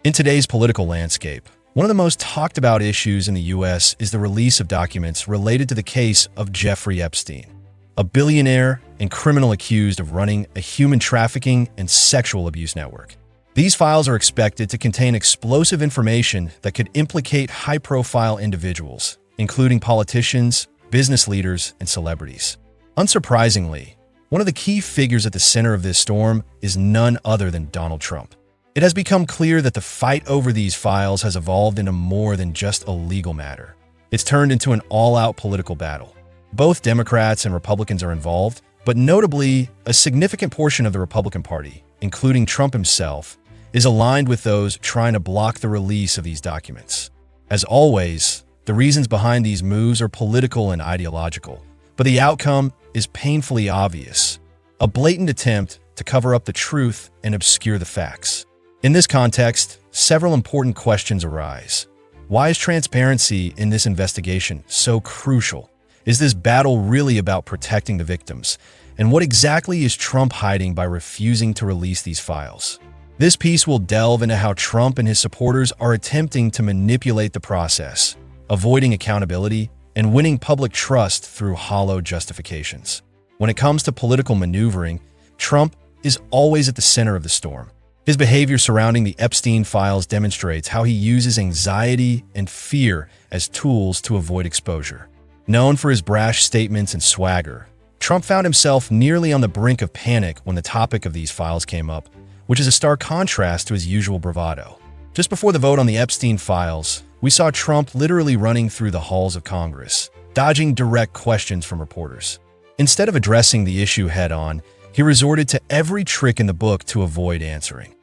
In today's political landscape, one of the most talked about issues in the U.S. is the release of documents related to the case of Jeffrey Epstein, a billionaire and criminal accused of running a human trafficking and sexual abuse network. These files are expected to contain explosive information that could implicate high-profile individuals, including politicians, business leaders, and celebrities. Unsurprisingly, one of the key figures at the center of this storm is none other than Donald Trump. It has become clear that the fight over these files has evolved into more than just a legal matter. It's turned into an all-out political battle. Both Democrats and Republicans are involved, but notably, a significant portion of the Republican Party, including Trump himself, is aligned with those trying to block the release of these documents. As always, the reasons behind these moves are political and ideological, but the outcome is painfully obvious: a blatant attempt to cover up the truth and obscure the facts. In this context, several important questions arise. Why is transparency in this investigation so crucial? Is this battle really about protecting the victims? And what exactly is Trump hiding by refusing to release these files? This piece will delve into how Trump and his supporters are attempting to manipulate the process, avoiding accountability, and winning public trust through hollow justifications. When it comes to political maneuvering, Trump is always at the center of the storm. His behavior surrounding the Epstein files demonstrates how he uses anxiety and fear as tools to avoid exposure. Known for his brash statements and swagger, Trump found himself nearly on the brink of panic when the topic of these files came up, which is a stark contrast to his usual bravado. Just before the vote on the Epstein files, we saw Trump literally running through the halls of Congress, dodging direct questions from reporters. Instead of addressing the issue head-on, he resorted to every trick in the book to avoid answering,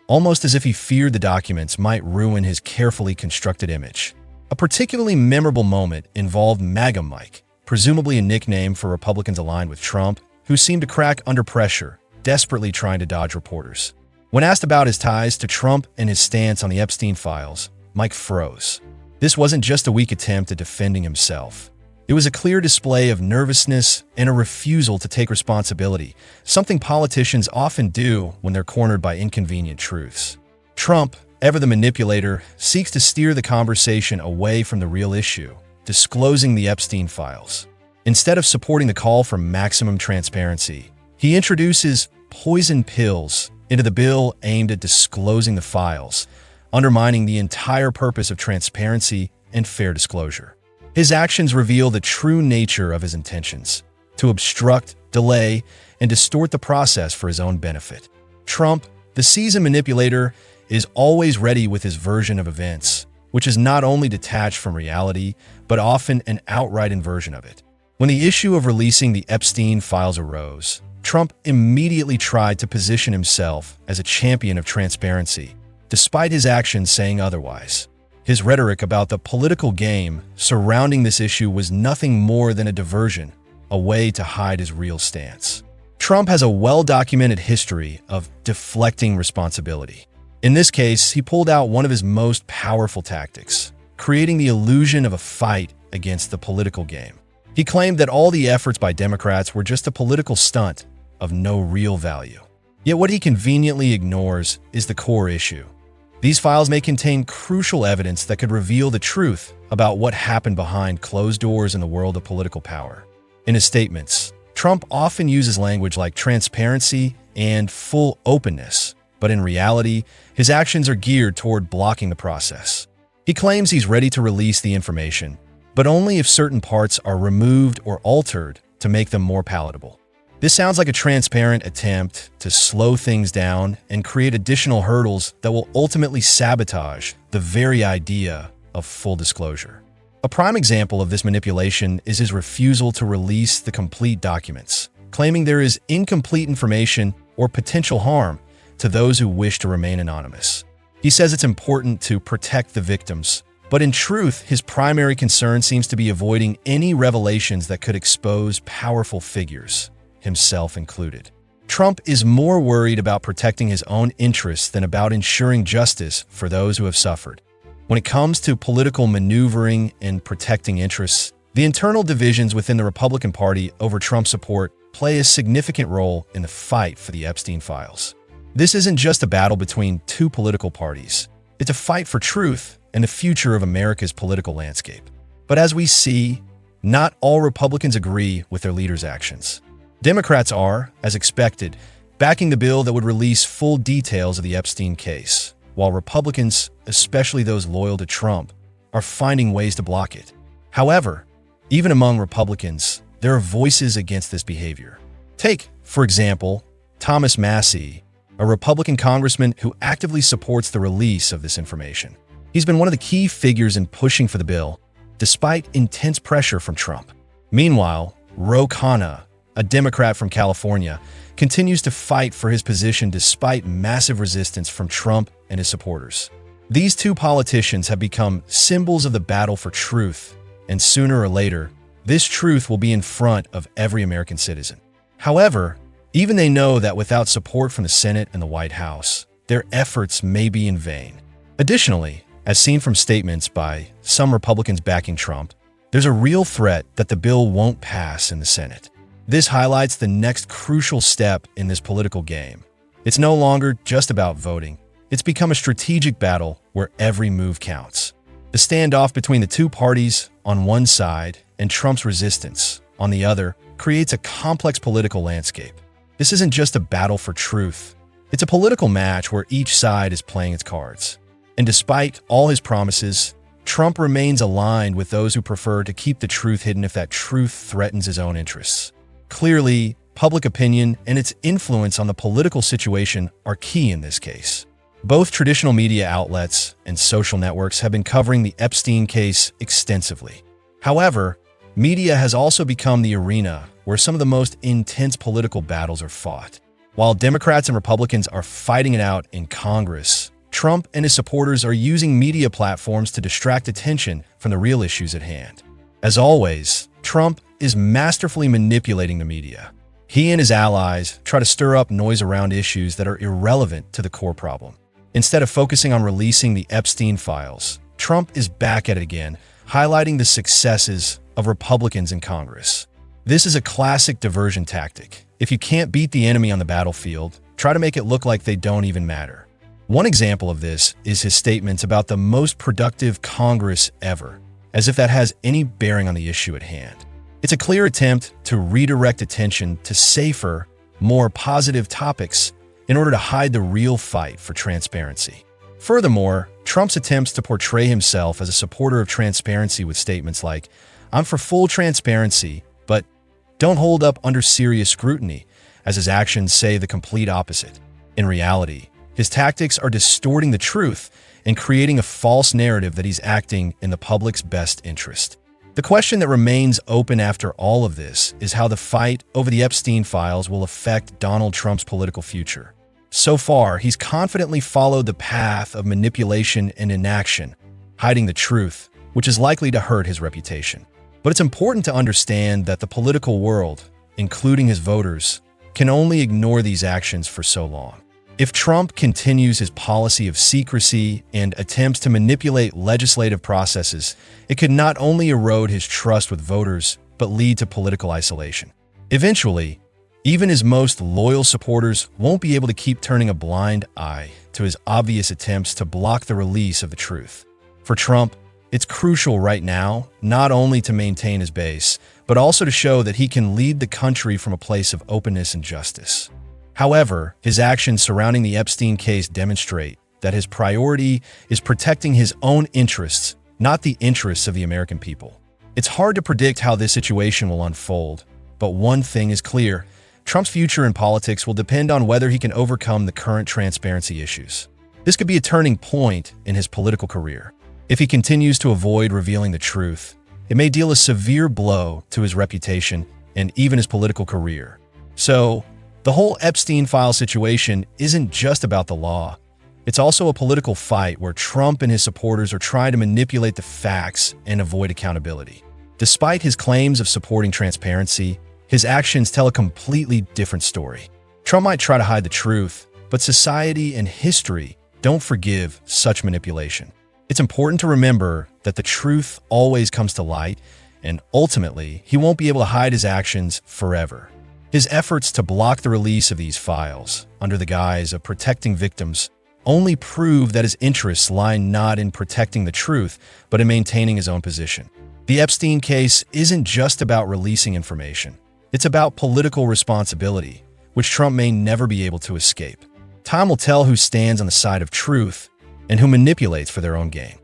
almost as if he feared the documents might ruin his carefully constructed image. A particularly memorable moment involved MAGA Mike, presumably a nickname for Republicans aligned with Trump, who seemed to crack under pressure, desperately trying to dodge reporters. When asked about his ties to Trump and his stance on the Epstein files, Mike froze. This wasn't just a weak attempt at defending himself. It was a clear display of nervousness and a refusal to take responsibility, something politicians often do when they're cornered by inconvenient truths. Trump, ever the manipulator, seeks to steer the conversation away from the real issue, disclosing the Epstein files. Instead of supporting the call for maximum transparency, he introduces poison pills into the bill aimed at disclosing the files, undermining the entire purpose of transparency and fair disclosure. His actions reveal the true nature of his intentions: to obstruct, delay, and distort the process for his own benefit. Trump, the seasoned manipulator, is always ready with his version of events, which is not only detached from reality, but often an outright inversion of it. When the issue of releasing the Epstein files arose, Trump immediately tried to position himself as a champion of transparency, despite his actions saying otherwise. His rhetoric about the political game surrounding this issue was nothing more than a diversion, a way to hide his real stance. Trump has a well-documented history of deflecting responsibility. In this case, he pulled out one of his most powerful tactics, creating the illusion of a fight against the political game. He claimed that all the efforts by Democrats were just a political stunt of no real value. Yet what he conveniently ignores is the core issue. These files may contain crucial evidence that could reveal the truth about what happened behind closed doors in the world of political power. In his statements, Trump often uses language like transparency and full openness, but in reality, his actions are geared toward blocking the process. He claims he's ready to release the information, but only if certain parts are removed or altered to make them more palatable. This sounds like a transparent attempt to slow things down and create additional hurdles that will ultimately sabotage the very idea of full disclosure. A prime example of this manipulation is his refusal to release the complete documents, claiming there is incomplete information or potential harm to those who wish to remain anonymous. He says it's important to protect the victims, but in truth, his primary concern seems to be avoiding any revelations that could expose powerful figures, himself included. Trump is more worried about protecting his own interests than about ensuring justice for those who have suffered. When it comes to political maneuvering and protecting interests, the internal divisions within the Republican Party over Trump support play a significant role in the fight for the Epstein files. This isn't just a battle between two political parties. It's a fight for truth and the future of America's political landscape. But as we see, not all Republicans agree with their leaders' actions. Democrats are, as expected, backing the bill that would release full details of the Epstein case, while Republicans, especially those loyal to Trump, are finding ways to block it. However, even among Republicans, there are voices against this behavior. Take, for example, Thomas Massie, a Republican congressman who actively supports the release of this information. He's been one of the key figures in pushing for the bill, despite intense pressure from Trump. Meanwhile, Ro Khanna, a Democrat from California, continues to fight for his position despite massive resistance from Trump and his supporters. These two politicians have become symbols of the battle for truth, and sooner or later, this truth will be in front of every American citizen. However, even they know that without support from the Senate and the White House, their efforts may be in vain. Additionally, as seen from statements by some Republicans backing Trump, there's a real threat that the bill won't pass in the Senate. This highlights the next crucial step in this political game. It's no longer just about voting. It's become a strategic battle where every move counts. The standoff between the two parties on one side and Trump's resistance on the other creates a complex political landscape. This isn't just a battle for truth. It's a political match where each side is playing its cards. And despite all his promises, Trump remains aligned with those who prefer to keep the truth hidden if that truth threatens his own interests. Clearly, public opinion and its influence on the political situation are key in this case. Both traditional media outlets and social networks have been covering the Epstein case extensively. However, media has also become the arena where some of the most intense political battles are fought. While Democrats and Republicans are fighting it out in Congress, Trump and his supporters are using media platforms to distract attention from the real issues at hand. As always, Trump is masterfully manipulating the media. He and his allies try to stir up noise around issues that are irrelevant to the core problem. Instead of focusing on releasing the Epstein files, Trump is back at it again, highlighting the successes of Republicans in Congress. This is a classic diversion tactic. If you can't beat the enemy on the battlefield, try to make it look like they don't even matter. One example of this is his statements about the most productive Congress ever, as if that has any bearing on the issue at hand. It's a clear attempt to redirect attention to safer, more positive topics in order to hide the real fight for transparency. Furthermore, Trump's attempts to portray himself as a supporter of transparency with statements like, "I'm for full transparency, but don't hold up under serious scrutiny," as his actions say the complete opposite. In reality, his tactics are distorting the truth and creating a false narrative that he's acting in the public's best interest. The question that remains open after all of this is how the fight over the Epstein files will affect Donald Trump's political future. So far, he's confidently followed the path of manipulation and inaction, hiding the truth, which is likely to hurt his reputation. But it's important to understand that the political world, including his voters, can only ignore these actions for so long. If Trump continues his policy of secrecy and attempts to manipulate legislative processes, it could not only erode his trust with voters, but lead to political isolation. Eventually, even his most loyal supporters won't be able to keep turning a blind eye to his obvious attempts to block the release of the truth. For Trump, it's crucial right now not only to maintain his base, but also to show that he can lead the country from a place of openness and justice. However, his actions surrounding the Epstein case demonstrate that his priority is protecting his own interests, not the interests of the American people. It's hard to predict how this situation will unfold, but one thing is clear: Trump's future in politics will depend on whether he can overcome the current transparency issues. This could be a turning point in his political career. If he continues to avoid revealing the truth, it may deal a severe blow to his reputation and even his political career. So, the whole Epstein file situation isn't just about the law. It's also a political fight where Trump and his supporters are trying to manipulate the facts and avoid accountability. Despite his claims of supporting transparency, his actions tell a completely different story. Trump might try to hide the truth, but society and history don't forgive such manipulation. It's important to remember that the truth always comes to light, and ultimately, he won't be able to hide his actions forever. His efforts to block the release of these files, under the guise of protecting victims, only prove that his interests lie not in protecting the truth, but in maintaining his own position. The Epstein case isn't just about releasing information. It's about political responsibility, which Trump may never be able to escape. Time will tell who stands on the side of truth and who manipulates for their own gain.